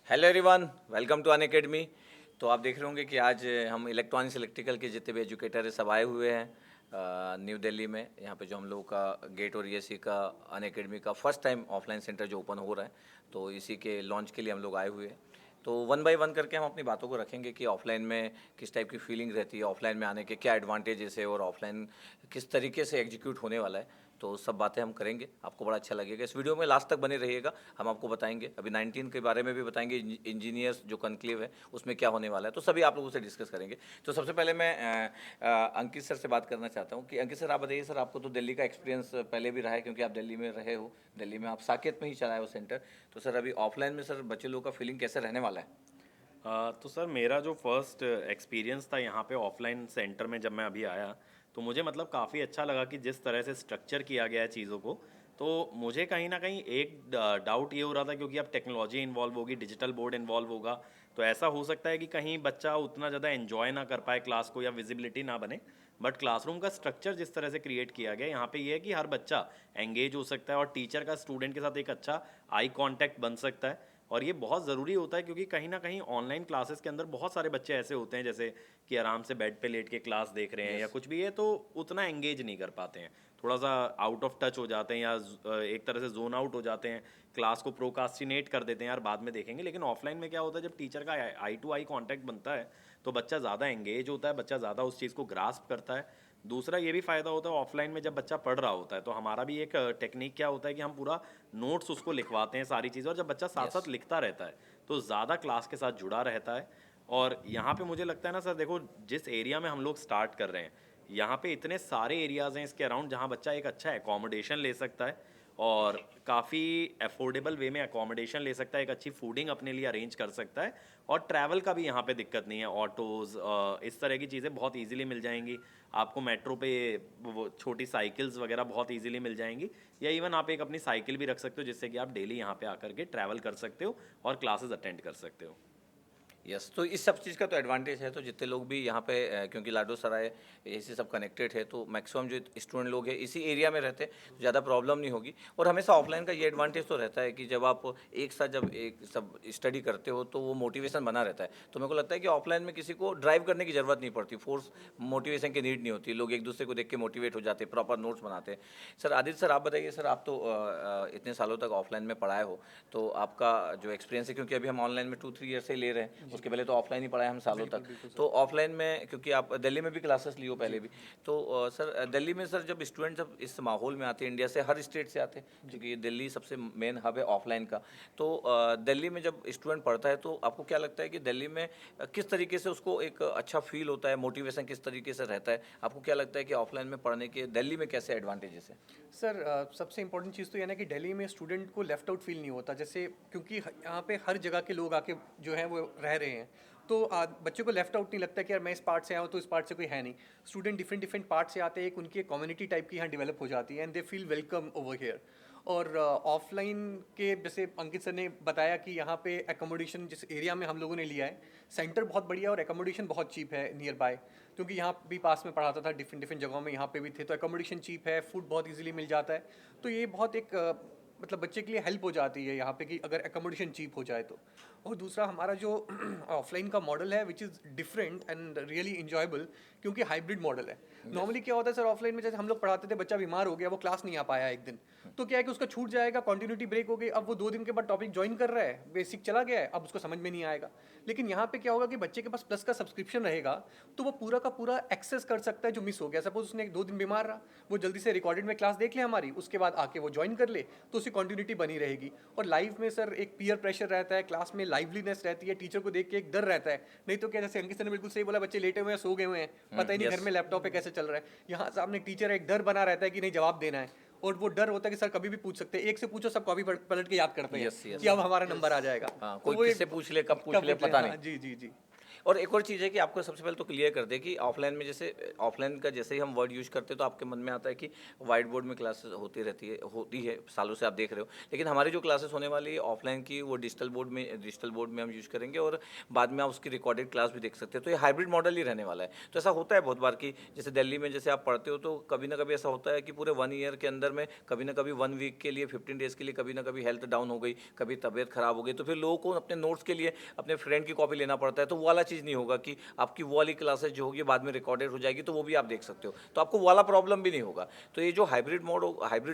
Hello everyone, welcome to Unacademy. तो आप देख रहे होंगे कि आज हम इलेक्ट्रॉनिक्स इलेक्ट्रिकल के जितने भी एजुकेटर है सब आए हुए हैं न्यू दिल्ली में। यहाँ पे जो हम लोगों का गेट और ईएससी का अनअकैडमी का फर्स्ट टाइम ऑफलाइन सेंटर जो ओपन हो रहा है, तो इसी के लॉन्च के लिए हम लोग आए हुए हैं। तो वन बाय वन करके हम अपनी बातों को रखेंगे कि ऑफलाइन में किस टाइप की फीलिंग रहती है, ऑफलाइन में आने के क्या एडवांटेजेस है और ऑफलाइन किस तरीके से एग्जीक्यूट होने वाला है। तो सब बातें हम करेंगे, आपको बड़ा अच्छा लगेगा। इस वीडियो में लास्ट तक बने रहिएगा, हम आपको बताएंगे। अभी 19 के बारे में भी बताएंगे, इंजीनियर्स जो कॉन्क्लेव है उसमें क्या होने वाला है, तो सभी आप लोगों से डिस्कस करेंगे। तो सबसे पहले मैं अंकित सर से बात करना चाहता हूँ कि अंकित सर आप बताइए सर, आपको तो दिल्ली का एक्सपीरियंस पहले भी रहा है क्योंकि आप दिल्ली में रहे हो, दिल्ली में आप साकेत में ही चलाए हो सेंटर। तो सर अभी ऑफलाइन में सर बच्चे लोगों का फीलिंग कैसे रहने वाला है? तो सर मेरा जो फर्स्ट एक्सपीरियंस था यहाँ पे ऑफलाइन सेंटर में जब मैं अभी आया, तो मुझे मतलब काफ़ी अच्छा लगा कि जिस तरह से स्ट्रक्चर किया गया है चीज़ों को। तो मुझे कहीं ना कहीं एक डाउट ये हो रहा था, क्योंकि अब टेक्नोलॉजी इन्वॉल्व होगी, डिजिटल बोर्ड इन्वॉल्व होगा, तो ऐसा हो सकता है कि कहीं बच्चा उतना ज़्यादा एन्जॉय ना कर पाए क्लास को या विजिबिलिटी ना बने। बट क्लासरूम का स्ट्रक्चर जिस तरह से क्रिएट किया गया यहाँ पे ये है कि हर बच्चा एंगेज हो सकता है और टीचर का स्टूडेंट के साथ एक अच्छा आई कांटेक्ट बन सकता है। और ये बहुत ज़रूरी होता है, क्योंकि कहीं ना कहीं ऑनलाइन क्लासेस के अंदर बहुत सारे बच्चे ऐसे होते हैं जैसे कि आराम से बेड पे लेट के क्लास देख रहे हैं या यस। कुछ भी है, तो उतना एंगेज नहीं कर पाते हैं, थोड़ा सा आउट ऑफ टच हो जाते हैं या एक तरह से जोन आउट हो जाते हैं, क्लास को प्रोकास्टिनेट कर देते हैं, यार बाद में देखेंगे। लेकिन ऑफलाइन में क्या होता है, जब टीचर का आई टू आई कॉन्टैक्ट बनता है तो बच्चा ज़्यादा एंगेज होता है, बच्चा ज़्यादा उस चीज़ को ग्रास्प करता है। दूसरा ये भी फ़ायदा होता है ऑफलाइन में, जब बच्चा पढ़ रहा होता है तो हमारा भी एक टेक्निक क्या होता है कि हम पूरा नोट्स उसको लिखवाते हैं सारी चीज़ें, और जब बच्चा साथ यस। साथ लिखता रहता है तो ज़्यादा क्लास के साथ जुड़ा रहता है। और यहाँ पे मुझे लगता है ना सर, देखो जिस एरिया में हम लोग स्टार्ट कर रहे हैं, यहाँ पे इतने सारे एरियाज़ हैं इसके अराउंड जहाँ बच्चा एक अच्छा एकोमोडेशन ले सकता है और काफ़ी अफोर्डेबल वे में एकोमोडेशन ले सकता है, एक अच्छी फूडिंग अपने लिए अरेंज कर सकता है। और ट्रैवल का भी यहाँ पे दिक्कत नहीं है, ऑटोज़ इस तरह की चीज़ें बहुत इजीली मिल जाएंगी आपको। मेट्रो पे वो छोटी साइकिल्स वगैरह बहुत इजीली मिल जाएंगी, या इवन आप एक अपनी साइकिल भी रख सकते हो जिससे कि आप डेली यहाँ पे आकर के ट्रैवल कर सकते हो और क्लासेस अटेंड कर सकते हो। यस, तो इस सब चीज़ का तो एडवांटेज है। तो जितने लोग भी यहाँ पे क्योंकि लाडो सराय इसी सब कनेक्टेड है, तो मैक्सिमम जो स्टूडेंट लोग हैं इसी एरिया में रहते हैं, तो ज़्यादा प्रॉब्लम नहीं होगी। और हमेशा ऑफलाइन का ये एडवांटेज तो रहता है कि जब आप एक साथ जब एक सब स्टडी करते हो तो वो मोटिवेशन बना रहता है। तो मेरे को लगता है कि ऑफलाइन में किसी को ड्राइव करने की ज़रूरत नहीं पड़ती, फोर्स मोटिवेशन की नीड नहीं होती, लोग एक दूसरे को देख के मोटिवेट हो जाते हैं, प्रॉपर नोट्स बनाते हैं। सर आदित्य सर आप बताइए सर, आप तो इतने सालों तक ऑफलाइन में पढ़ाए हो, तो आपका जो एक्सपीरियंस है, क्योंकि अभी हम ऑनलाइन में 2-3 ईयर से ले रहे हैं, उसके पहले तो ऑफलाइन ही पढ़ाए हम सालों तक। बिल्कुल, बिल्कुल सर। तो ऑफलाइन में क्योंकि आप दिल्ली में भी क्लासेस लियो पहले जी, भी, तो सर दिल्ली में सर जब स्टूडेंट जब इस माहौल में आते हैं, इंडिया से हर स्टेट से आते हैं जी। क्योंकि दिल्ली सबसे मेन हब है ऑफलाइन का। तो दिल्ली में जब स्टूडेंट पढ़ता है तो आपको क्या लगता है कि दिल्ली में किस तरीके से उसको एक अच्छा फील होता है, मोटिवेशन किस तरीके से रहता है? आपको क्या लगता है कि ऑफलाइन में पढ़ने के दिल्ली में कैसे एडवांटेजेस है? सर सबसे इम्पोर्टेंट चीज़ तो ये है ना कि दिल्ली में स्टूडेंट को लेफ्ट आउट फील नहीं होता, जैसे क्योंकि यहाँ पे हर जगह के लोग आके जो हैं वो रह रहे हैं। तो बच्चों को लेफ्ट आउट नहीं लगता कि यार मैं इस पार्ट से आया हूँ तो इस पार्ट से कोई है नहीं। स्टूडेंट डिफरेंट डिफरेंट पार्ट से आते हैं, एक उनकी कम्युनिटी टाइप की यहाँ डेवलप हो जाती है and they feel welcome over here. और ऑफलाइन के जैसे अंकित सर ने बताया कि यहाँ पे एकोमोडेशन जिस एरिया में हम लोगों ने लिया है, सेंटर बहुत बढ़िया और एकोमोडेशन बहुत चीप है नियर बाय, क्योंकि यहाँ भी पास में पढ़ाता था, डिफरेंट डिफरेंट जगहों में यहाँ पे भी थे, तो एकोमोडेशन चीप है, फूड बहुत इजीली मिल जाता है। तो ये बहुत एक मतलब बच्चे के लिए हेल्प हो जाती है यहाँ पे कि अगर एकोमोडेशन चीप हो जाए तो। और दूसरा हमारा जो ऑफलाइन का मॉडल है which is different and really enjoyable, क्योंकि हाइब्रिड मॉडल है। नॉर्मली क्या होता है सर, ऑफलाइन में जैसे हम लोग पढ़ाते थे, बच्चा बीमार हो गया, वो क्लास नहीं आ पाया एक दिन, तो क्या है कि उसका छूट जाएगा, कंटिन्यूटी ब्रेक हो गई, अब वो 2 दिन के बाद टॉपिक ज्वाइन कर रहा है, बेसिक चला गया है, अब उसको समझ में नहीं आएगा। लेकिन यहाँ पे क्या होगा कि बच्चे के पास प्लस का सब्सक्रिप्शन रहेगा, तो वो पूरा का पूरा एक्सेस कर सकता है जो मिस हो गया। सपोज उसने 1-2 दिन बीमार रहा, वो जल्दी से रिकॉर्डेड में क्लास देख ले हमारी, उसके बाद आके वो ज्वाइन कर ले, तो उसकी कंटिन्यूटी बनी रहेगी। और लाइव में सर एक पीयर प्रेशर रहता है, क्लास में लाइवलीनेस रहती है, टीचर को देख के एक डर रहता है। नहीं तो क्या, जैसे अंकित सर ने बिल्कुल सही बोला, बच्चे लेटे हुए हैं, सो गए हुए हैं, पता ही नहीं घर यस। में लैपटॉप पे कैसे चल रहा है। यहाँ सामने टीचर है, एक डर बना रहता है कि नहीं जवाब देना है, और वो डर होता है कि सर कभी भी पूछ सकते हैं, एक से पूछो सब कॉपी पलट के याद करते हैं यस। यस। कि अब हमारा नंबर आ जाएगा। हाँ, तो कोई वो किससे एक पूछ ले, कब पूछ कब ले, पूछ ले, पता नहीं। हाँ जी जी जी। और एक और चीज़ है कि आपको सबसे पहले तो क्लियर कर दे कि ऑफलाइन में जैसे ऑफलाइन का जैसे ही हम वर्ड यूज करते हैं तो आपके मन में आता है कि वाइट बोर्ड में क्लासेस होती है सालों से आप देख रहे हो, लेकिन हमारी जो क्लासेस होने वाली है ऑफलाइन की वो डिजिटल बोर्ड में हम यूज करेंगे और बाद में आप उसकी रिकॉर्डेड क्लास भी देख सकते हैं। तो ये हाइब्रिड मॉडल ही रहने वाला है। तो ऐसा होता है बहुत बार कि जैसे दिल्ली में जैसे आप पढ़ते हो तो कभी ना कभी ऐसा होता है कि पूरे 1 ईयर के अंदर में कभी ना कभी 1 वीक के लिए 15 डेज के लिए कभी ना कभी हेल्थ डाउन हो गई, कभी तबीयत खराब हो गई, तो फिर लोगों को अपने नोट्स के लिए अपने फ्रेंड की कॉपी लेना पड़ता है। तो वो वाला चीज़ नहीं होगा कि आपकी वो वाली क्लासेस जो होगी बाद में रिकॉर्डेड हो जाएगी तो वो भी आप देख सकते हो, तो आपको वो वाला प्रॉब्लम भी नहीं होगा। तो ये जो हाइब्रिड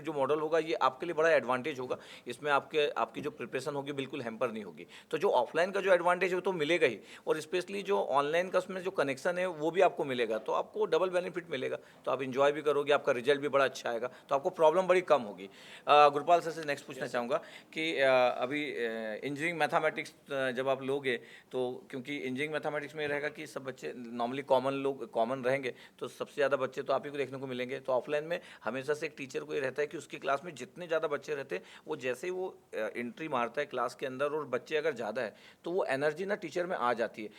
जो मॉडल होगा ये आपके लिए बड़ा एडवांटेज होगा। इसमें आपकी जो प्रिपरेशन होगी बिल्कुल हैम्पर नहीं होगी। तो जो ऑफलाइन का जो एडवांटेज है वो तो मिलेगा ही, और स्पेशली जो ऑनलाइन का उसमें जो कनेक्शन है वो भी आपको मिलेगा, तो आपको डबल बेनिफिट मिलेगा। तो आप इंजॉय भी करोगे, आपका रिजल्ट भी बड़ा अच्छा आएगा, तो आपको प्रॉब्लम बड़ी कम होगी। गुरपाल सर से नेक्स्ट पूछना चाहूँगा कि अभी इंजीनियरिंग मैथमेटिक्स जब आप लोगे तो क्योंकि इंजीनियरिंग मैथमेटिक्स में रहेगा कि सब बच्चे नॉर्मली कॉमन रहेंगे, तो सबसे ज़्यादा बच्चे तो आप ही को देखने को मिलेंगे। तो ऑफलाइन में हमेशा से एक टीचर को ये रहता है कि उसकी क्लास में जितने ज़्यादा बच्चे रहते हैं वो जैसे ही वो एंट्री मारता है क्लास के अंदर और बच्चे अगर ज़्यादा है तो वो एनर्जी ना टीचर में आ जाती है।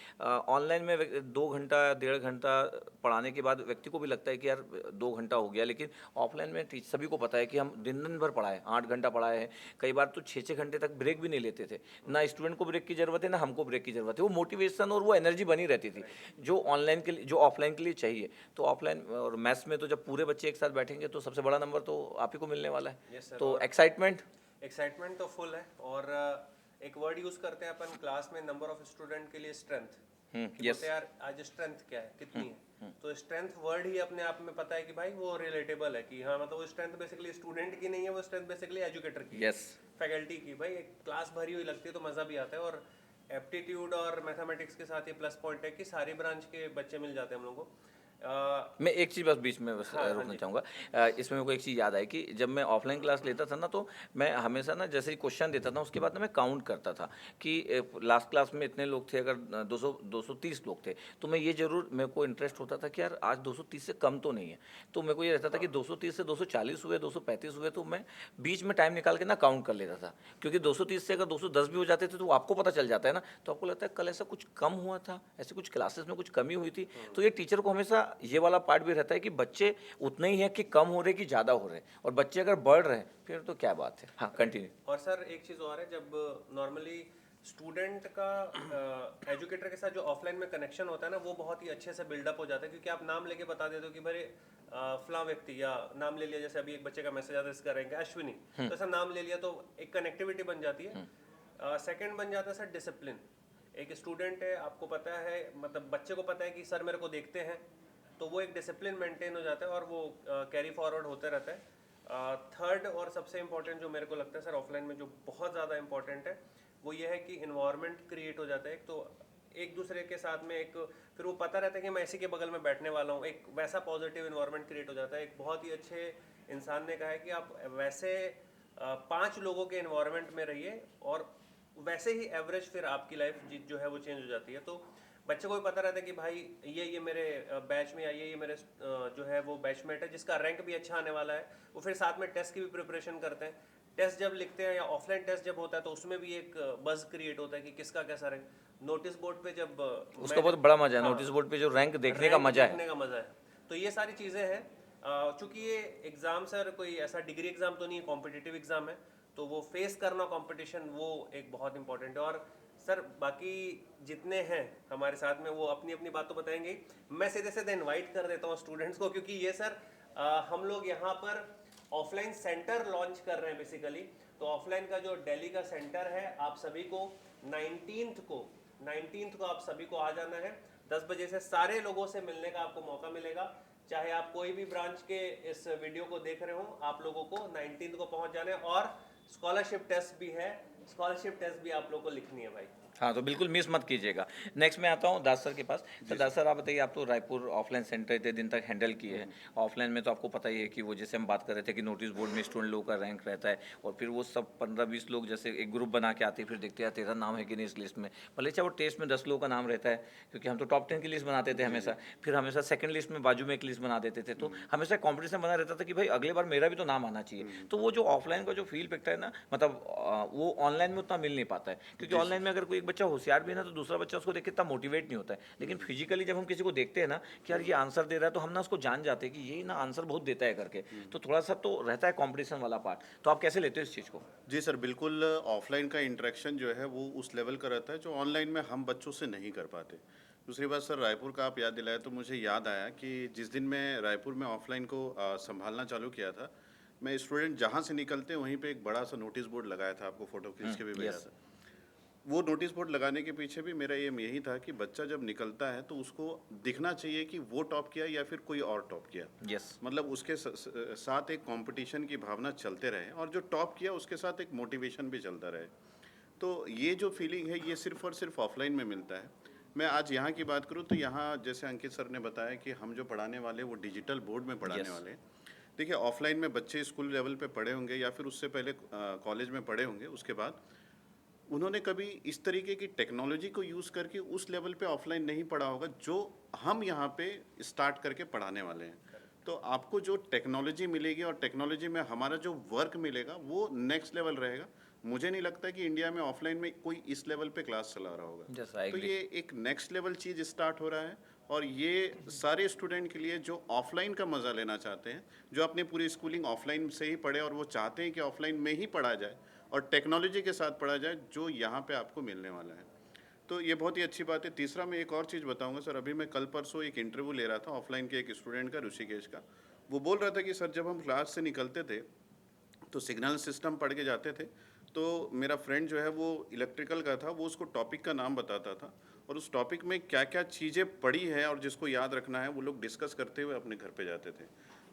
ऑनलाइन में 2 घंटा 1.5 घंटा पढ़ाने के बाद व्यक्ति को भी लगता है कि यार 2 घंटा हो गया, लेकिन ऑफलाइन में सभी को पता है कि हम दिन दिन भर पढ़ाए, 8 घंटा पढ़ाए हैं, कई बार तो 6 6 घंटे तक ब्रेक भी नहीं लेते थे। ना स्टूडेंट को ब्रेक की ज़रूरत है ना हमको ब्रेक की ज़रूरत है, वो मोटिवेशन और वो एनर्जी बनी रहती थी जो ऑफलाइन के लिए चाहिए। तो ऑफलाइन और मैथ्स में तो जब पूरे बच्चे एक साथ बैठेंगे तो सबसे बड़ा नंबर तो आप ही को मिलने वाला है। Yes, sir, तो और एक्साइटमेंट तो फुल है। और एक वर्ड यूज करते हैं अपन क्लास में नंबर ऑफ स्टूडेंट के लिए स्ट्रेंथ। कि यस बोलते हैं यार आज स्ट्रेंथ क्या है, कितनी है। तो स्ट्रेंथ वर्ड ही अपने आप में पता है कि भाई वो रिलेटेबल है कि हाँ मतलब वो स्ट्रेंथ बेसिकली स्टूडेंट की नहीं है, वो स्ट्रेंथ बेसिकली एजुकेटर की, यस फैकल्टी की। भाई एक क्लास भरी हुई लगती है तो मज़ा भी आता है। और एप्टीट्यूड और मैथमेटिक्स के साथ ये प्लस पॉइंट है कि सारी ब्रांच के बच्चे मिल जाते हैं हम लोग को। मैं एक चीज़ बस बीच में बस हाँ रोकना जी। चाहूँगा। इसमें मेरे को एक चीज़ याद आई कि जब मैं ऑफलाइन क्लास लेता था ना तो मैं हमेशा ना जैसे ही क्वेश्चन देता था उसके बाद ना मैं काउंट करता था कि लास्ट क्लास में इतने लोग थे, अगर 230 लोग थे तो मैं ये जरूर मेरे को इंटरेस्ट होता था कि यार आज 230 से कम तो नहीं है। तो मेरे को ये रहता था कि 230 से 240 हुए, 235 हुए, तो मैं बीच में टाइम निकाल के ना काउंट कर लेता था, क्योंकि 230 से अगर 210 भी हो जाते थे तो आपको पता चल जाता है ना, तो आपको लगता है कल ऐसा कुछ कम हुआ था, ऐसे कुछ क्लासेस में कुछ कमी हुई थी। तो ये टीचर को हमेशा ये वाला पार्ट भी रहता है कि बच्चे उतने ही हैं कि कम हो रहे कि ज़्यादा हो रहे हैं, और बच्चे अगर बढ़ रहे हैं फिर तो क्या बात है। हाँ कंटिन्यू। और सर एक चीज़ और है, जब नॉर्मली स्टूडेंट का एजुकेटर के साथ जो ऑफलाइन में कनेक्शन होता है ना वो बहुत ही अच्छे से बिल्डअप हो जाता है, क्योंकि आप नाम लेके बता देते हो कि भाई फलां व्यक्ति, या नाम ले लिया, जैसे अभी एक बच्चे का मैसेज आता है इसका रैंक अश्विनी, तो ऐसा नाम ले लिया तो एक कनेक्टिविटी बन जाती है। सेकंड बन जाता है सर डिसिप्लिन। एक स्टूडेंट है, आपको पता है, मतलब बच्चे को पता है कि सर मेरे को देखते हैं, तो वो एक डिसिप्लिन मेंटेन हो जाता है और वो कैरी फॉरवर्ड होते रहता है। थर्ड और सबसे इम्पोर्टेंट जो मेरे को लगता है सर ऑफलाइन में जो बहुत ज़्यादा इम्पोर्टेंट है वो ये है कि इन्वायरमेंट क्रिएट हो जाता है। एक तो एक दूसरे के साथ में एक फिर वो पता रहता है कि मैं इसी के बगल में बैठने वाला हूँ, एक वैसा पॉजिटिव इन्वायरमेंट क्रिएट हो जाता है। एक बहुत ही अच्छे इंसान ने कहा है कि आप वैसे 5 लोगों के इन्वायरमेंट में रहिए और वैसे ही एवरेज फिर आपकी लाइफ जो है वो चेंज हो जाती है। तो बच्चे को भी पता रहता है कि भाई ये मेरे बैच में, या ये मेरे जो है वो बैचमेट है जिसका रैंक भी अच्छा आने वाला है। वो फिर साथ में टेस्ट की भी प्रिपरेशन करते हैं। टेस्ट जब लिखते हैं या ऑफलाइन टेस्ट जब होता है तो उसमें भी एक बज़ क्रिएट होता है कि किसका कैसा रैंक। नोटिस बोर्ड पे जब उसका बहुत बड़ा मजा है, हाँ, नोटिस बोर्ड पे जो रैंक देखने का रैंक मजा देखने है। का मजा है। तो ये सारी चीज़ें हैं। चूंकि ये एग्ज़ाम सर कोई ऐसा डिग्री एग्ज़ाम तो नहीं है, कॉम्पिटिटिव एग्ज़ाम है, तो वो फेस करना कंपटीशन वो एक बहुत इंपॉर्टेंट है। और सर बाकी जितने हैं हमारे साथ में वो अपनी अपनी बात तो बताएंगे ही। मैं सीधे सीधे इनवाइट कर देता हूँ स्टूडेंट्स को, क्योंकि ये सर हम लोग यहाँ पर ऑफलाइन सेंटर लॉन्च कर रहे हैं बेसिकली। तो ऑफलाइन का जो दिल्ली का सेंटर है, आप सभी को 19th को आप सभी को आ जाना है। 10 बजे से सारे लोगों से मिलने का आपको मौका मिलेगा। चाहे आप कोई भी ब्रांच के इस वीडियो को देख रहे हो, आप लोगों को 19th को पहुंच जाना है। और स्कॉलरशिप टेस्ट भी है, स्कॉलरशिप टेस्ट भी आप लोगों को लिखनी है भाई। हाँ तो बिल्कुल मिस मत कीजिएगा। नेक्स्ट मैं आता हूँ दास सर के पास। सर दास सर आप बताइए, आप तो रायपुर ऑफलाइन सेंटर इतने दिन तक हैंडल किए हैं। ऑफलाइन में तो आपको पता ही है कि वो जैसे हम बात कर रहे थे कि नोटिस बोर्ड में स्टूडेंट लोगों का रैंक रहता है, और फिर वो सब 15-20 लोग जैसे एक ग्रुप बना के आते हैं, फिर देखते हैं तेरा नाम है कि नहीं इस लिस्ट में। भले चाहे वो टेस्ट में 10 लोगों का नाम रहता है, क्योंकि हम तो टॉप 10 की लिस्ट बनाते थे हमेशा, फिर हमेशा सेकंड लिस्ट में बाजू में एक लिस्ट बना देते थे, तो हमेशा कॉम्पिटिशन बना रहता था कि भाई अगले बार मेरा भी तो नाम आना चाहिए। तो वो जो ऑफलाइन का जो फील पिकता है ना, मतलब वो ऑनलाइन में उतना मिल नहीं पाता है, क्योंकि ऑनलाइन में अगर कोई एक बच्चा होशियार भी है ना तो दूसरा बच्चा उसको देख के इतना मोटिवेट नहीं होता है। लेकिन फिजिकली जब हम किसी को देखते हैं ना कि यार ये आंसर दे रहा है, तो हम ना उसको जान जाते हैं कि ये ना आंसर बहुत देता है करके, तो थोड़ा सा तो रहता है कॉम्पिटिशन वाला पार्ट। तो आप कैसे लेते हो इस चीज़ को? जी सर, बिल्कुल ऑफलाइन का इंटरेक्शन जो है वो उस लेवल का रहता है जो ऑनलाइन में हम बच्चों से नहीं कर पाते। दूसरी बात सर, रायपुर का आप याद दिलाए तो मुझे याद आया कि जिस दिन मैं रायपुर में ऑफलाइन को संभालना चालू किया था, मैं स्टूडेंट जहाँ से निकलते वहीं पे एक बड़ा सा नोटिस बोर्ड लगाया था, आपको फ़ोटो खींच के भी भेजा yes. था। वो नोटिस बोर्ड लगाने के पीछे भी मेरा एम यही था कि बच्चा जब निकलता है तो उसको दिखना चाहिए कि वो टॉप किया या फिर कोई और टॉप किया। यस। मतलब उसके साथ एक कंपटीशन की भावना चलते रहे, और जो टॉप किया उसके साथ एक मोटिवेशन भी चलता रहे। तो ये जो फीलिंग है ये सिर्फ और सिर्फ ऑफलाइन में मिलता है। मैं आज यहाँ की बात करूँ तो यहाँ जैसे अंकित सर ने बताया कि हम जो पढ़ाने वाले वो डिजिटल बोर्ड में पढ़ाने Yes. वाले हैं। देखिए, ऑफलाइन में बच्चे स्कूल लेवल पे पढ़े होंगे या फिर उससे पहले कॉलेज में पढ़े होंगे, उसके बाद उन्होंने कभी इस तरीके की टेक्नोलॉजी को यूज़ करके उस लेवल पे ऑफलाइन नहीं पढ़ा होगा जो हम यहाँ पे स्टार्ट करके पढ़ाने वाले हैं। तो आपको जो टेक्नोलॉजी मिलेगी और टेक्नोलॉजी में हमारा जो वर्क मिलेगा वो नेक्स्ट लेवल रहेगा। मुझे नहीं लगता कि इंडिया में ऑफलाइन में कोई इस लेवल पे क्लास चला रहा होगा। Yes, I तो agree. ये एक नेक्स्ट लेवल चीज़ स्टार्ट हो रहा है, और ये सारे स्टूडेंट के लिए जो ऑफलाइन का मज़ा लेना चाहते हैं, जो अपनी पूरी स्कूलिंग ऑफलाइन से ही पढ़े और वो चाहते हैं कि ऑफलाइन में ही पढ़ा जाए और टेक्नोलॉजी के साथ पढ़ा जाए जो यहाँ पे आपको मिलने वाला है। तो ये बहुत ही अच्छी बात है। तीसरा, मैं एक और चीज़ बताऊंगा सर। अभी मैं कल परसों एक इंटरव्यू ले रहा था ऑफलाइन के एक स्टूडेंट का, ऋषिकेश का। वो बोल रहा था कि सर जब हम क्लास से निकलते थे तो सिग्नल सिस्टम पढ़ के जाते थे, तो मेरा फ्रेंड जो है वो इलेक्ट्रिकल का था, वो उसको टॉपिक का नाम बताता था और उस टॉपिक में क्या क्या चीज़ें पढ़ी है और जिसको याद रखना है वो लोग डिस्कस करते हुए अपने घर पे जाते थे।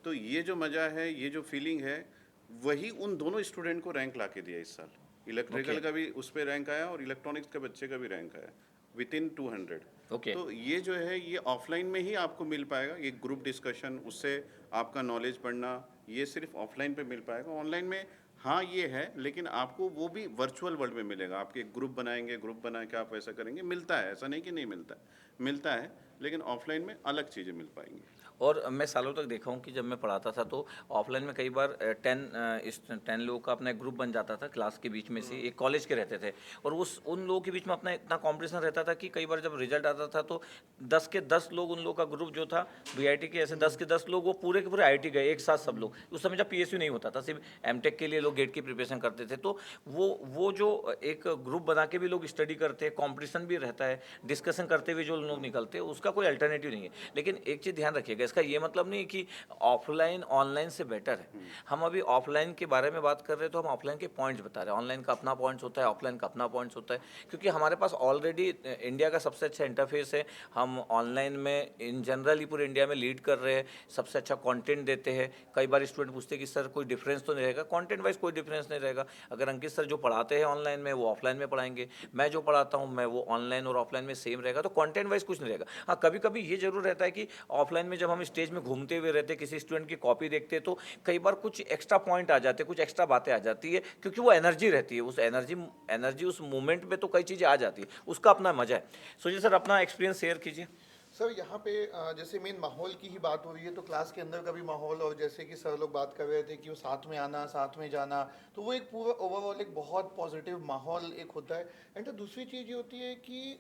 तो ये जो मज़ा है, ये जो फीलिंग है, वही उन दोनों स्टूडेंट को रैंक ला के दिया इस साल। Electrical Okay. का भी उस पर रैंक आया और इलेक्ट्रॉनिक्स के बच्चे का भी रैंक आया विदिन 200। Okay. तो ये जो है ये ऑफलाइन में ही आपको मिल पाएगा। ये ग्रुप डिस्कशन, उससे आपका नॉलेज बढ़ना, ये सिर्फ ऑफलाइन पे मिल पाएगा। ऑनलाइन में हाँ ये है, लेकिन आपको वो भी वर्चुअल वर्ल्ड में मिलेगा। आपके एक ग्रुप बनाएंगे, ग्रुप बना के आप वैसा करेंगे, मिलता है, ऐसा नहीं कि नहीं मिलता है, मिलता है, लेकिन ऑफलाइन में अलग चीज़ें मिल पाएंगी। और मैं सालों तक देखा हूँ कि जब मैं पढ़ाता था तो ऑफलाइन में कई बार 10 लोगों का अपना एक ग्रुप बन जाता था क्लास के बीच में से, एक कॉलेज के रहते थे, और उन लोगों के बीच में अपना इतना कंपटीशन रहता था कि कई बार जब रिजल्ट आता था तो 10 के 10 लोग, उन लोगों का ग्रुप जो था बीआईटी के, ऐसे 10 के 10 लोग वो पूरे के पूरे आईआईटी गए एक साथ सब लोग। उस समय जब पीएसयू नहीं होता था, सिर्फ एमटेक के लिए लोग गेट की प्रिपरेशन करते थे, तो वो जो एक ग्रुप बना के भी लोग स्टडी करते हैं, कॉम्पिटिशन भी रहता है, डिस्कशन करते हुए जो लोग निकलते हैं, उसका कोई अल्टरनेटिव नहीं है। लेकिन एक चीज़ ध्यान रखिएगा, इसका ये मतलब नहीं कि ऑफलाइन ऑनलाइन से बेटर है। हम अभी ऑफलाइन के बारे में बात कर रहे हैं तो हम ऑफलाइन के पॉइंट्स बता रहे हैं। ऑनलाइन का अपना पॉइंट्स होता है, ऑफलाइन का अपना पॉइंट्स होता है, क्योंकि हमारे पास ऑलरेडी इंडिया का सबसे अच्छा इंटरफेस है। हम ऑनलाइन में इन जनरल ही पूरे इंडिया में लीड कर रहे हैं, सबसे अच्छा कंटेंट देते हैं। कई बार स्टूडेंट पूछते हैं कि सर कोई डिफरेंस तो नहीं रहेगा? कंटेंट वाइज कोई डिफरेंस नहीं रहेगा। अगर अंकित सर जो पढ़ाते हैं ऑनलाइन में वो ऑफलाइन में पढ़ाएंगे, मैं जो पढ़ाता हूँ मैं वो ऑनलाइन और ऑफलाइन में सेम रहेगा, तो कंटेंट वाइज कुछ नहीं रहेगा। हाँ, कभी कभी ये जरूर रहता है कि ऑफलाइन में जब हम स्टेज में घूमते हुए रहते, किसी स्टूडेंट की कॉपी देखते, तो कई बार कुछ एक्स्ट्रा पॉइंट आ जाते, कुछ एक्स्ट्रा बातें आ जाती है, क्योंकि वो एनर्जी रहती है, उस एनर्जी उस मोमेंट में तो कई चीज़ें आ जाती है, उसका अपना मजा है। सुजीत सर, अपना एक्सपीरियंस शेयर कीजिए। सर यहाँ पे जैसे मेन माहौल की ही बात हो रही है, तो क्लास के अंदर का भी माहौल, और जैसे कि सर लोग बात कर रहे थे कि वो साथ में आना, साथ में जाना, तो वो एक पूरा ओवरऑल एक बहुत पॉजिटिव माहौल एक होता है। एंड तो दूसरी चीज़ ये होती है कि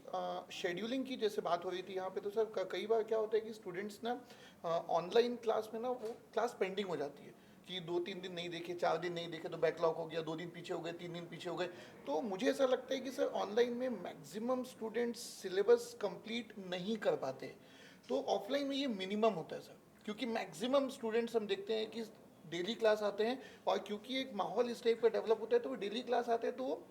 शेड्यूलिंग की जैसे बात हो रही थी यहाँ पे, तो सर कई बार क्या होता है कि स्टूडेंट्स ना ऑनलाइन क्लास में ना वो क्लास पेंडिंग हो जाती है कि 2-3 दिन नहीं देखे, 4 दिन नहीं देखे तो बैकलॉग हो गया, 2 दिन पीछे हो गए, 3 दिन पीछे हो गए। तो मुझे ऐसा लगता है कि सर ऑनलाइन में मैक्सिमम स्टूडेंट्स सिलेबस कंप्लीट नहीं कर पाते, तो ऑफलाइन में ये मिनिमम होता है सर, क्योंकि मैक्सिमम स्टूडेंट्स हम देखते हैं कि डेली क्लास आते हैं, और क्योंकि एक माहौल इस टाइप का डेवलप होता है तो वो डेली क्लास आते हैं, तो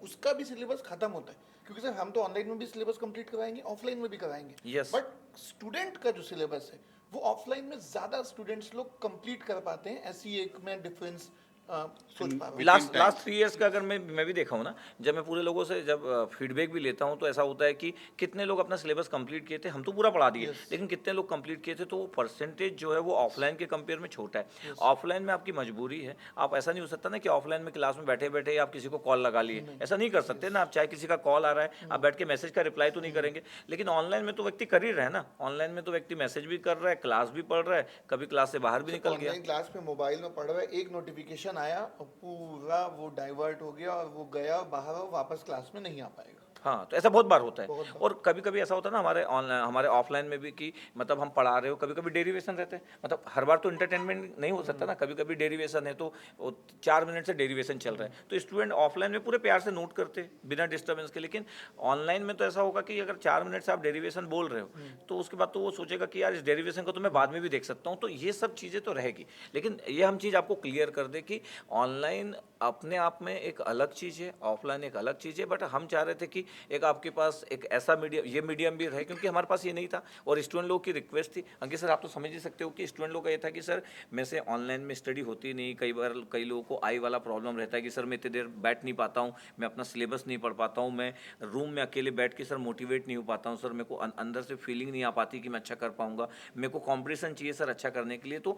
उसका भी सिलेबस खत्म होता है। क्योंकि सर हम तो ऑनलाइन में भी सिलेबस कंप्लीट कराएंगे, ऑफलाइन में भी कराएंगे, Yes. बट स्टूडेंट का जो सिलेबस है वो ऑफलाइन में ज़्यादा स्टूडेंट्स लोग कंप्लीट कर पाते हैं। ऐसी एक मैं डिफरेंस सोच पा रहा हूँ। लास्ट 3 इयर्स का अगर मैं भी देखा हूँ ना, जब मैं पूरे लोगों से जब फीडबैक भी लेता हूँ, तो ऐसा होता है कि कितने लोग अपना सिलेबस कंप्लीट किए थे, हम तो पूरा पढ़ा दिए, लेकिन कितने लोग कंप्लीट किए थे, तो वो परसेंटेज जो है वो ऑफलाइन के कंपेयर में छोटा है। ऑफलाइन में आपकी मजबूरी है, आप ऐसा नहीं हो सकता ना कि ऑफलाइन में क्लास में बैठे बैठे आप किसी को कॉल लगा लिए, ऐसा नहीं कर सकते ना आप। चाहे किसी का कॉल आ रहा है, आप बैठ के मैसेज का रिप्लाई तो नहीं करेंगे, लेकिन ऑनलाइन में तो व्यक्ति कर ही रहा है ना। ऑनलाइन में तो व्यक्ति मैसेज भी कर रहा है, क्लास भी पढ़ रहा है, कभी क्लास से बाहर भी निकल गया। ऑनलाइन क्लास में मोबाइल में पढ़ रहा है, एक नोटिफिकेशन आया और पूरा वो डाइवर्ट हो गया और वो गया और बाहर और वापस क्लास में नहीं आ पाएगा। हाँ, तो ऐसा बहुत बार होता है। बहुत बार। और कभी-कभी ऐसा होता है ना हमारे ऑनलाइन हमारे ऑफलाइन में भी कि मतलब हम पढ़ा रहे हो, कभी-कभी डेरिवेशन रहते हैं। मतलब हर बार तो एंटरटेनमेंट नहीं हो सकता ना, कभी-कभी डेरिवेशन है तो वो 4 मिनट से डेरिवेशन चल रहा है। तो स्टूडेंट ऑफलाइन में पूरे प्यार से नोट करते हैं बिना डिस्टर्बेंस के। लेकिन ऑनलाइन में तो ऐसा होगा कि अगर 4 मिनट से आप डेरिवेशन बोल रहे हो, तो उसके बाद तो वो सोचेगा कि यार इस डेरिवेशन को तो मैं बाद में भी देख सकता हूँ। तो ये सब चीज़ें तो रहेगी। लेकिन ये हम चीज़ आपको क्लियर कर दें कि ऑनलाइन अपने आप में एक अलग चीज़ है, ऑफलाइन एक अलग चीज़ है। बट हम चाह रहे थे कि एक आपके पास एक ऐसा मीडियम, ये मीडियम भी रहे, क्योंकि हमारे पास ये नहीं था। और स्टूडेंट लोग की रिक्वेस्ट थी। अंकित सर आप तो समझ ही सकते हो कि स्टूडेंट लोग का ये था कि सर मैं से ऑनलाइन में स्टडी होती नहीं, कई बार कई लोगों को आई वाला प्रॉब्लम रहता है कि सर मैं इतनी देर बैठ नहीं पाता हूँ, मैं अपना सिलेबस नहीं पढ़ पाता हूँ, मैं रूम में अकेले बैठ के सर मोटिवेट नहीं हो पाता हूँ, सर मेरे को अंदर से फीलिंग नहीं आ पाती कि मैं अच्छा कर पाऊँगा, मेरे को कॉम्पिटिशन चाहिए सर अच्छा करने के लिए। तो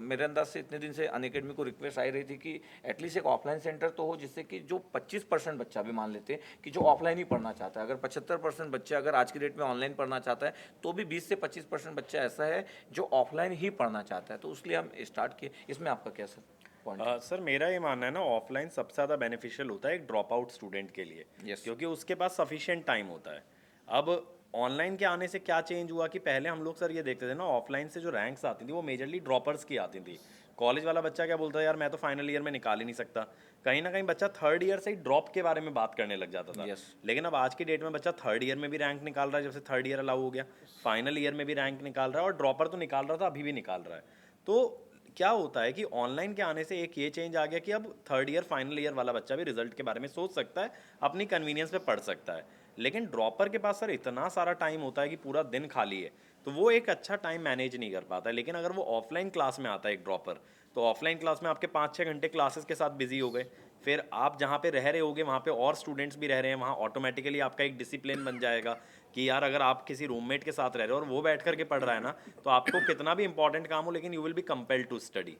मेरे अंदाज से इतने दिन से अनअकैडमी को रिक्वेस्ट आई रही थी कि एटलीस्ट एक ऑफलाइन सेंटर तो हो, जिससे कि जो 25% बच्चा भी मान लेते हैं कि जो ऑफलाइन ही पढ़ना चाहता है, अगर 75% बच्चा अगर आज की डेट में ऑनलाइन पढ़ना चाहता है, तो भी 20 से 25% बच्चा ऐसा है जो ऑफलाइन ही पढ़ना चाहता है। तो इसलिए हम स्टार्ट किए। इसमें आपका क्या सर पॉइंट? सर मेरा ये मानना है ना, ऑफलाइन सबसे ज़्यादा बेनिफिशियल होता है एक ड्रॉप आउट स्टूडेंट के लिए। Yes. क्योंकि उसके पास सफिशिएंट टाइम होता है। अब ऑनलाइन के आने से क्या चेंज हुआ कि पहले हम लोग सर ये देखते थे ना, ऑफलाइन से जो रैंक्स आती थी वो मेजरली ड्रॉपर्स की आती थी। कॉलेज वाला बच्चा क्या बोलता है, यार मैं तो फाइनल ईयर में निकाल ही नहीं सकता। कहीं ना कहीं बच्चा थर्ड ईयर से ही ड्रॉप के बारे में बात करने लग जाता था। Yes. लेकिन अब आज की डेट में बच्चा थर्ड ईयर में भी रैंक निकाल रहा है, जब से थर्ड ईयर अलाउ हो गया, फाइनल ईयर में भी रैंक निकाल रहा है, और ड्रॉपर तो निकाल रहा था अभी भी निकाल रहा है। तो क्या होता है कि ऑनलाइन के आने से एक ये चेंज आ गया कि अब थर्ड ईयर फाइनल ईयर वाला बच्चा भी रिजल्ट के बारे में सोच सकता है, अपनी कन्वीनियंस पे पढ़ सकता है। लेकिन ड्रॉपर के पास सर इतना सारा टाइम होता है कि पूरा दिन खाली है, तो वो एक अच्छा टाइम मैनेज नहीं कर पाता है। लेकिन अगर वो ऑफलाइन क्लास में आता है एक ड्रॉपर, तो ऑफलाइन क्लास में आपके 5-6 घंटे क्लासेस के साथ बिजी हो गए, फिर आप जहाँ पे रह रहे होगे वहाँ पे और स्टूडेंट्स भी रह रहे हैं, वहाँ ऑटोमेटिकली आपका एक डिसिप्लिन बन जाएगा कि यार अगर आप किसी रूममेट के साथ रह रहे हो और वो बैठ करके पढ़ रहा है ना, तो आपको कितना भी इंपॉर्टेंट काम हो लेकिन you will be compelled to study.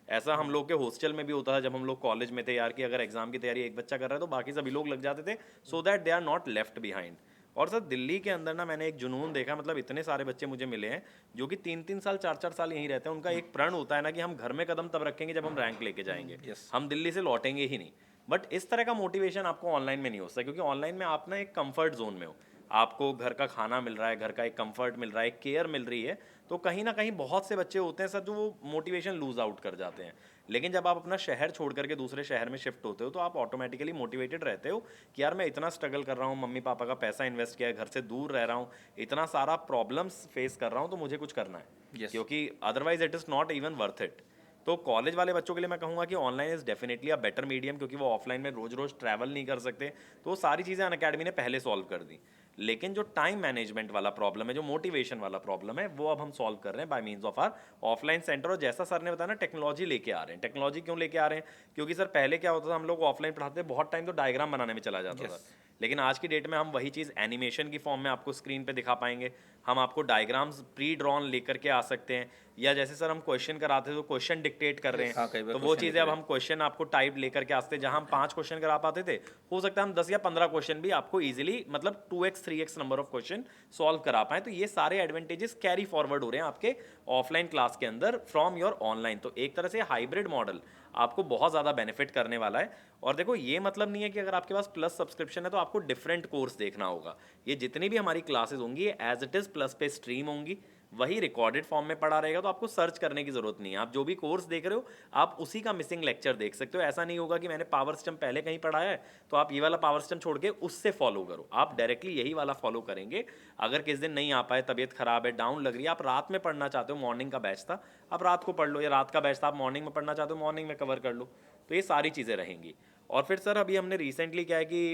ऐसा हम लोग के हॉस्टल में भी होता था जब हम लोग कॉलेज में थे यार, कि अगर एग्जाम की तैयारी एक बच्चा कर रहा है तो बाकी सभी लोग लग जाते थे, so that they are not left behind. और सर दिल्ली के अंदर ना मैंने एक जुनून देखा, मतलब इतने सारे बच्चे मुझे मिले हैं जो कि 3-3 साल 4-4 साल यहीं रहते हैं। उनका एक प्रण होता है ना कि हम घर में कदम तब रखेंगे जब हम रैंक लेके जाएंगे, हम दिल्ली से लौटेंगे ही नहीं। बट इस तरह का मोटिवेशन आपको ऑनलाइन में नहीं हो सकता, क्योंकि ऑनलाइन में आप ना एक कंफर्ट जोन में हो, आपको घर का खाना मिल रहा है, घर का एक कंफर्ट मिल रहा है, एक केयर मिल रही है। तो कहीं ना कहीं बहुत से बच्चे होते हैं सर जो वो मोटिवेशन लूज आउट कर जाते हैं। लेकिन जब आप अपना शहर छोड़ करके दूसरे शहर में शिफ्ट होते हो तो आप ऑटोमेटिकली मोटिवेटेड रहते हो कि यार मैं इतना स्ट्रगल कर रहा हूँ, मम्मी पापा का पैसा इन्वेस्ट किया है, घर से दूर रह रहा हूँ, इतना सारा प्रॉब्लम्स फेस कर रहा हूँ, तो मुझे कुछ करना है। Yes. क्योंकि otherwise it is not even worth it. तो कॉलेज वाले बच्चों के लिए मैं कहूँगा कि online is definitely a better medium, क्योंकि वो ऑफलाइन में रोज रोज ट्रैवल नहीं कर सकते। तो वो सारी चीज़ें अनअकैडमी ने पहले सॉल्व कर दी। लेकिन जो टाइम मैनेजमेंट वाला प्रॉब्लम है, जो मोटिवेशन वाला प्रॉब्लम है, वो अब हम सॉल्व कर रहे हैं by means of our offline centre. और जैसा सर ने बताया ना, टेक्नोलॉजी लेके आ रहे हैं। टेक्नोलॉजी क्यों लेके आ रहे हैं? क्योंकि सर पहले क्या होता था, हम लोग ऑफलाइन पढ़ाते थे, बहुत टाइम तो डायग्राम बनाने में चला जाता था। लेकिन आज की डेट में हम वही चीज़ एनिमेशन की फॉर्म में आपको स्क्रीन पे दिखा पाएंगे। हम आपको डायग्राम्स प्री ड्रॉन लेकर के आ सकते हैं, या जैसे सर हम क्वेश्चन कराते थे तो क्वेश्चन डिक्टेट कर रहे हाँ, कई हैं, बार तो वो question चीज़ें अब हम क्वेश्चन आपको टाइप लेकर के आते हैं। जहाँ हम 5 क्वेश्चन करा पाते थे, हो सकता है हम 10 या 15 क्वेश्चन भी आपको इजीली, मतलब 2x 3x number of question solve करा पाएं। तो ये सारे एडवांटेजेस कैरी फॉरवर्ड हो रहे हैं आपके ऑफलाइन क्लास के अंदर फ्रॉम योर ऑनलाइन। तो एक तरह से हाइब्रिड मॉडल आपको बहुत ज़्यादा बेनिफिट करने वाला है। और देखो, ये मतलब नहीं है कि अगर आपके पास प्लस सब्सक्रिप्शन है तो आपको डिफरेंट कोर्स देखना होगा। ये जितनी भी हमारी क्लासेस होंगी ये एज इट इज़ प्लस पे स्ट्रीम होंगी, वही रिकॉर्डेड फॉर्म में पढ़ा रहेगा, तो आपको सर्च करने की जरूरत नहीं है। आप जो भी कोर्स देख रहे हो आप उसी का मिसिंग लेक्चर देख सकते हो। ऐसा नहीं होगा कि मैंने पावर सिस्टम पहले कहीं पढ़ाया है तो आप ये वाला पावर सिस्टम छोड़ के उससे फॉलो करो। आप डायरेक्टली यही वाला फॉलो करेंगे। अगर किस दिन नहीं आ पाए, तबीयत खराब है, डाउन लग रही है, आप रात में पढ़ना चाहते हो, मॉर्निंग का बैच था आप रात को पढ़ लो, या रात का बैच था आप मॉर्निंग में पढ़ना चाहते हो मॉर्निंग में कवर कर लो। तो ये सारी चीज़ें रहेंगी। और फिर सर अभी हमने रिसेंटली क्या है कि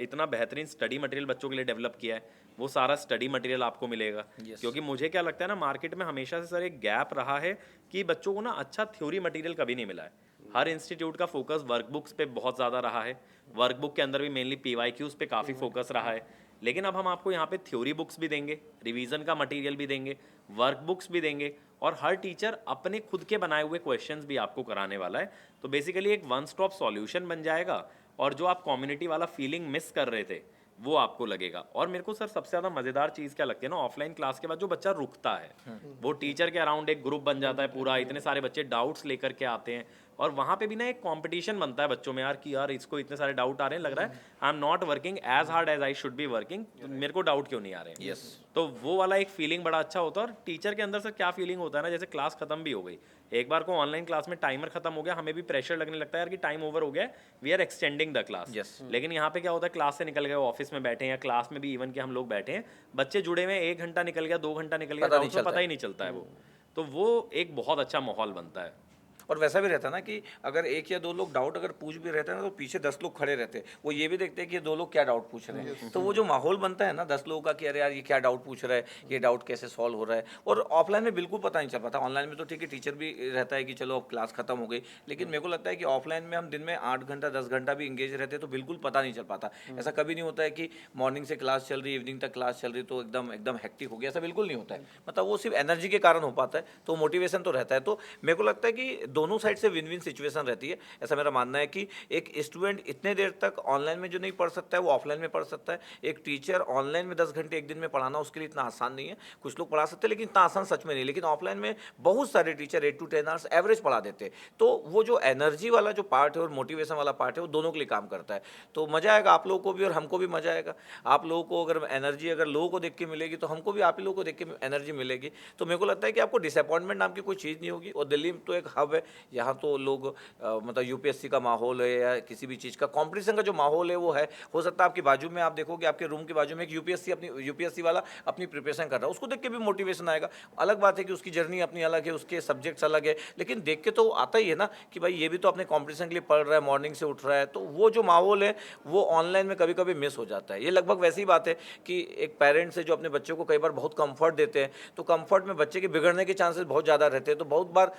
इतना बेहतरीन स्टडी मटेरियल बच्चों के लिए डेवलप किया है, वो सारा स्टडी मटेरियल आपको मिलेगा। क्योंकि मुझे क्या लगता है ना, मार्केट में हमेशा से सर एक गैप रहा है कि बच्चों को ना अच्छा थ्योरी मटेरियल कभी नहीं मिला है। हर इंस्टीट्यूट का फोकस वर्कबुक्स पे बहुत ज़्यादा रहा है, वर्कबुक के अंदर भी मेनली PYQs पे काफ़ी फोकस रहा है। लेकिन अब हम आपको यहाँ पे थ्योरी बुक्स भी देंगे, रिवीजन का मटेरियल भी देंगे, वर्कबुक्स भी देंगे, और हर टीचर अपने खुद के बनाए हुए क्वेश्चंस भी आपको कराने वाला है। तो बेसिकली एक वन स्टॉप सॉल्यूशन बन जाएगा, और जो आप कम्युनिटी वाला फीलिंग मिस कर रहे थे वो आपको लगेगा। और मेरे को सर सबसे ज़्यादा मज़ेदार चीज़ क्या लगती है ना, ऑफलाइन क्लास के बाद जो बच्चा रुकता है, वो टीचर के अराउंड एक ग्रुप बन जाता है पूरा, इतने सारे बच्चे डाउट्स लेकर के आते हैं, और वहाँ पे भी ना एक कंपटीशन बनता है बच्चों में यार कि यार इसको इतने सारे डाउट आ रहे हैं, लग रहा है I am not working as hard as I should be working, मेरे को डाउट क्यों नहीं आ रहे हैं। Yes. तो वो वाला एक फीलिंग बड़ा अच्छा होता है। और टीचर के अंदर से क्या फीलिंग होता है ना, जैसे क्लास खत्म भी हो गई, एक बार को ऑनलाइन क्लास में टाइमर खत्म हो गया, हमें भी प्रेशर लगने लगता है यार कि टाइम ओवर हो गया है, we are extending the class. Yes. लेकिन यहाँ पे क्या होता है, क्लास से निकल गए, ऑफिस में बैठे हैं या क्लास में भी इवन कि हम लोग बैठे हैं, बच्चे जुड़े हुए हैं, 1 घंटा निकल गया, 2 घंटा निकल गया, पता नहीं डाउट्स में चलता पता ही नहीं चलता है वो। तो वो एक बहुत अच्छा माहौल बनता है। और वैसा भी रहता है ना कि अगर एक या दो लोग डाउट अगर पूछ भी रहते हैं ना तो पीछे 10 लोग खड़े रहते हैं, वो ये भी देखते हैं कि ये 2 लोग क्या डाउट पूछ रहे हैं। तो वो जो माहौल बनता है ना 10 लोगों का कि अरे यार ये क्या डाउट पूछ रहा है, ये डाउट कैसे सॉल्व हो रहा है। और ऑफलाइन में बिल्कुल पता नहीं चल पाता। ऑनलाइन में तो ठीक है टीचर भी रहता है कि चलो अब क्लास खत्म हो गई, लेकिन मेरे को लगता है कि ऑफलाइन में हम दिन में 8 घंटा 10 घंटा भी इंगेज रहते हैं तो बिल्कुल पता नहीं चल पाता। ऐसा कभी नहीं होता है कि मॉर्निंग से क्लास चल रही है इवनिंग तक क्लास चल रही तो एकदम एकदम हेक्टिक हो गया, ऐसा बिल्कुल नहीं होता है। मतलब वो सिर्फ एनर्जी के कारण हो पाता है, तो मोटिवेशन तो रहता है। तो मेरे को लगता है कि दोनों साइड से विन विन सिचुएशन रहती है। ऐसा मेरा मानना है कि एक स्टूडेंट इतने देर तक ऑनलाइन में जो नहीं पढ़ सकता है वो ऑफलाइन में पढ़ सकता है। एक टीचर ऑनलाइन में 10 घंटे एक दिन में पढ़ाना उसके लिए इतना आसान नहीं है। कुछ लोग पढ़ा सकते हैं लेकिन इतना आसान सच में नहीं। लेकिन ऑफलाइन में बहुत सारे टीचर 8 to 10 आवर्स एवरेज पढ़ा देते हैं। तो वो जो एनर्जी वाला जो पार्ट है और मोटिवेशन वाला पार्ट है वो दोनों के लिए काम करता है। तो मज़ा आएगा आप लोगों को भी और हमको भी मज़ा आएगा। आप लोगों को अगर एनर्जी अगर लोगों को देख के मिलेगी तो हमको भी आप ही लोगों को देख के एनर्जी मिलेगी। तो मेरे को लगता है कि आपको डिसअपॉइंटमेंट नाम की कोई चीज़ नहीं होगी। और दिल्ली में तो एक हब है, यहाँ तो लोग मतलब यूपीएससी का माहौल है या किसी भी चीज़ का कंपटीशन का जो माहौल है वो है। हो सकता है आपके बाजू में आप देखोगे आपके रूम के बाजू में एक यूपीएससी वाला अपनी प्रिपरेशन कर रहा है, उसको देख के भी मोटिवेशन आएगा। अलग बात है कि उसकी जर्नी अपनी अलग है, उसके सब्जेक्ट्स अलग है, लेकिन देख के तो आता ही है ना कि भाई ये भी तो अपने कॉम्पिटिशन के लिए पढ़ रहा है, मॉर्निंग से उठ रहा है। तो वो जो माहौल है वो ऑनलाइन में कभी कभी मिस हो जाता है। ये लगभग वैसी ही बात है कि एक पेरेंट्स है जो अपने बच्चों को कई बार बहुत कंफर्ट देते हैं, तो कंफर्ट में बच्चे के बिगड़ने के चांसेस बहुत ज़्यादा रहते हैं। तो बहुत बार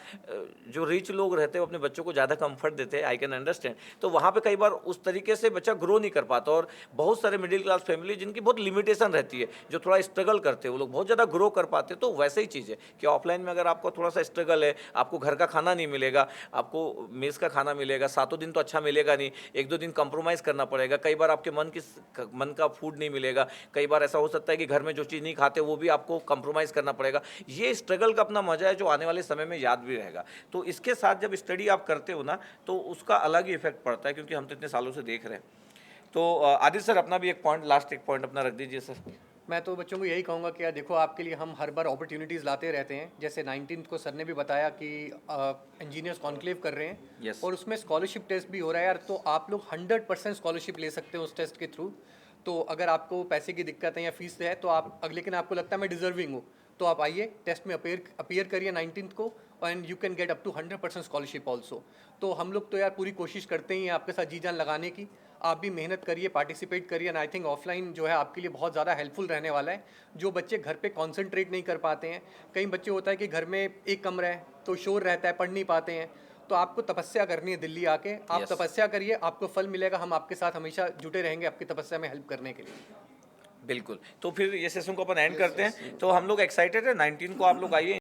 जो रिच लोग रहते हैं वो अपने बच्चों को ज़्यादा कंफर्ट देते हैं, आई कैन अंडरस्टैंड। तो वहाँ पे कई बार उस तरीके से बच्चा ग्रो नहीं कर पाता। और बहुत सारे मिडिल क्लास फैमिली जिनकी बहुत लिमिटेशन रहती है, जो थोड़ा स्ट्रगल करते हैं, वो लोग बहुत ज़्यादा ग्रो कर पाते हैं। तो वैसे ही चीज़ है कि ऑफलाइन में अगर आपको थोड़ा सा स्ट्रगल है, आपको घर का खाना नहीं मिलेगा, आपको मेस का खाना मिलेगा, 7 दिन तो अच्छा मिलेगा नहीं, 1-2 दिन कंप्रोमाइज़ करना पड़ेगा। कई बार आपके मन का फूड नहीं मिलेगा। कई बार ऐसा हो सकता है कि घर में जो चीज़ नहीं खाते वो भी आपको कंप्रोमाइज़ करना पड़ेगा। ये स्ट्रगल का अपना मजा है जो आने वाले समय में याद भी रहेगा। तो इसके साथ जब स्टडी आप करते हो ना तो उसका अलग ही इफेक्ट पड़ता है, क्योंकि हम तो इतने सालों से देख रहे हैं। तो आदित्य सर अपना भी एक पॉइंट, लास्ट एक पॉइंट अपना रख दीजिए सर। मैं तो बच्चों को यही कहूँगा कि यार देखो आपके लिए हम हर बार अपॉर्चुनिटीज़ लाते रहते हैं। जैसे 19th को सर ने भी बताया कि इंजीनियर्स कॉन्क्लेव कर रहे हैं Yes. और उसमें स्कॉलरशिप टेस्ट भी हो रहा है यार। तो आप लोग 100% स्कॉलरशिप ले सकते हो उस टेस्ट के थ्रू। तो अगर आपको पैसे की दिक्कत है या फीस है तो आप लेकिन आपको लगता है मैं डिजर्विंग हूँ तो आप आइए टेस्ट में अपीयर करिए 19th को and you can get up to 100% scholarship also. तो हम लोग तो यार पूरी कोशिश करते ही हैं आपके साथ जी जान लगाने की। आप भी मेहनत करिए, पार्टिसिपेट करिए एंड आई थिंक ऑफलाइन जो है आपके लिए बहुत ज़्यादा हेल्पफुल रहने वाला है। जो बच्चे घर पे कंसंट्रेट नहीं कर पाते हैं, कई बच्चे होता है कि घर में एक कमरा है तो शोर रहता है, पढ़ नहीं पाते हैं, तो आपको तपस्या करनी है दिल्ली आके। आप Yes. तपस्या करिए, आपको फल मिलेगा। हम आपके साथ हमेशा जुटे रहेंगे आपकी तपस्या में हेल्प करने के लिए। बिल्कुल। तो फिर ये सेशन को अपन एंड करते हैं। तो हम लोग एक्साइटेड है, 19 को आप लोग आइए।